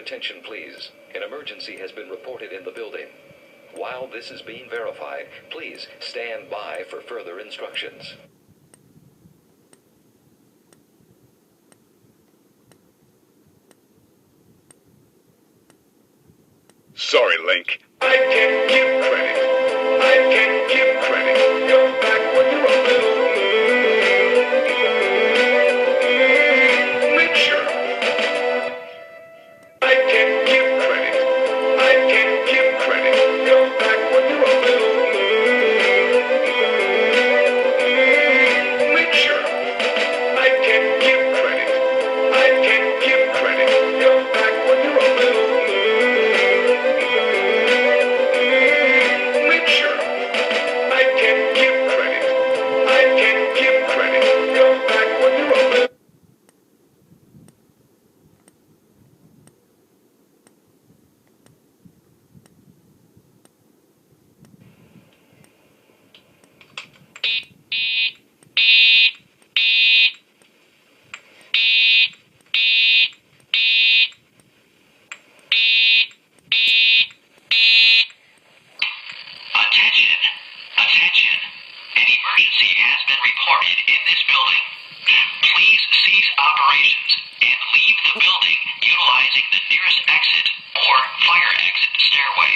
attention, please. An emergency has been reported in the building. While this is being verified, please stand by for further instructions. Sorry, Link. I can't give credit. I can't give credit. Come back when you're a little. Make sure. I can't give credit. I can't give credit. Come back when you're a little. Make sure. I can't give credit. I can't give credit. Come back when you're a little. Make sure. I can't give credit. I can't give credit. Come back when you're a little. Attention! Attention! An emergency has been reported in this building. Please cease operations and leave the building utilizing the nearest exit or fire exit stairway.